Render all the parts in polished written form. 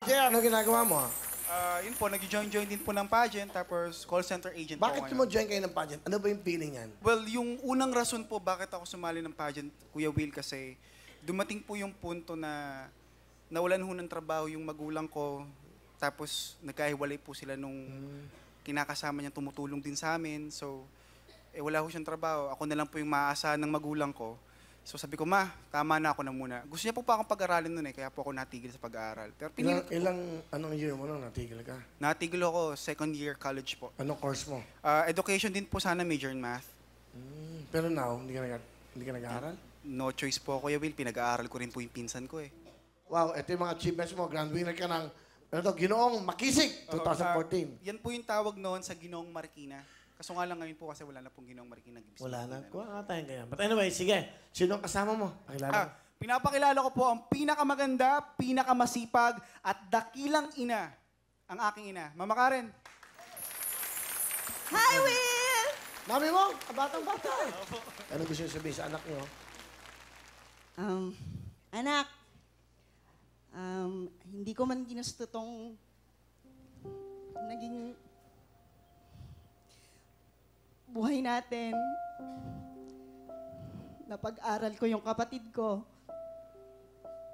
JR, ano ginagawa mo? Yun po, nag-join din po ng pageant, tapos call center agent po Bakit ngayon. mo join kayo ng pageant? Ano ba yung feeling yan? Well, yung unang rason po bakit ako sumali ng pageant, Kuya Will, kasi dumating po yung punto na nawalan ho ng trabaho yung magulang ko, tapos nagkahiwalay po sila nung kinakasama niya, tumutulong din sa amin. So, wala ho siyang trabaho. Ako na lang po yung maaasahan ng magulang ko. So sabi ko, ma, tama na ako na muna. Gusto niya po pa akong pag-aralin nun kaya po ako natigil sa pag-aaral. Pero Anong year mo nung natigil ka? natigil ako, second year college po. Anong course mo? Education din po sana, major in math. Pero now, hindi ka nag-aaral? No choice po, Kuya Will. Pinag-aaral ko rin po yung pinsan ko eh. Wow, ito yung mga achievements mo. Grand winner ka ng Ginoong Makisig, 2014. Yan po yung tawag noon sa Ginoong Marikina. Kaso nga lang ngayon po kasi wala na pong Ginoong Marikina. Wala na. Kuha nga tayong ganyan. But anyway, sige. Sino ang kasama mo? Pakilala. Pinapakilala ko po ang pinakamaganda, pinakamasipag, at dakilang ina, ang aking ina. Mama Karen. Hi, Will! Mami mo, batang-bata. Ano gusto niyo sabihin sa anak niyo? Anak, hindi ko man ginusto tong naging buhay natin. Napag-aral ko yung kapatid ko.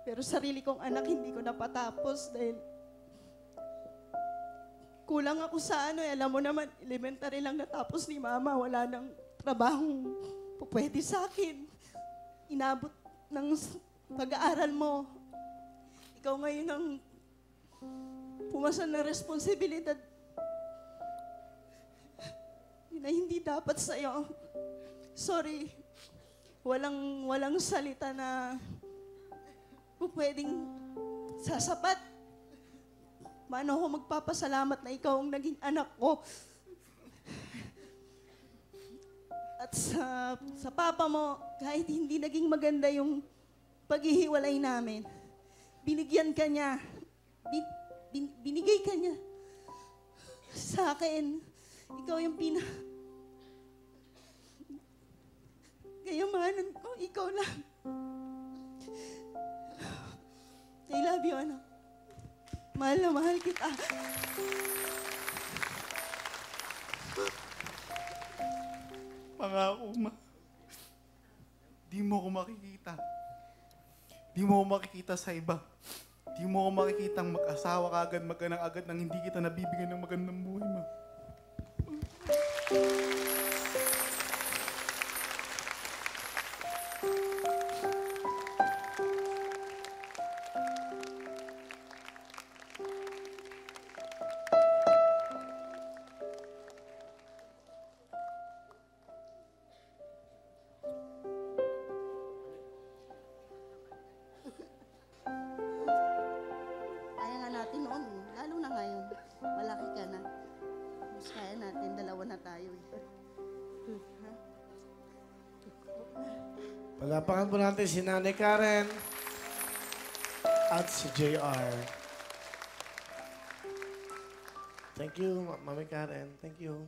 Pero sarili kong anak hindi ko napatapos dahil kulang ako sa alam mo naman, elementary lang natapos ni Mama. Wala nang trabahong pwede sa akin. Inabot ng pag-aaral mo. Ikaw ngayon ang pumasa ng responsibilidad na hindi dapat sa'yo. Sorry. Walang salita na pwedeng sasapat. Paano ako magpapasalamat na ikaw ang naging anak ko? At sa papa mo, kahit hindi naging maganda yung paghihiwalay namin, binigyan ka niya. Binigay ka niya sa akin. Ikaw yung kayamanan ko, ikaw lang. I love you, anak. Mahal na mahal kita. Pangako, ma. Di mo ako makikita. Di mo ako makikita sa iba. Di mo ako makikita mag-asawa ka agad, mag-anak agad nang hindi kita nabibigyan ng magandang buhay, ma. Kaya nga natin noon, lalo na ngayon. Malaki ka na. Mas kaya natin, dalawa na tayo. Palapakan po natin si Nanay Karen at si JR. Thank you, Mami Karen. Thank you.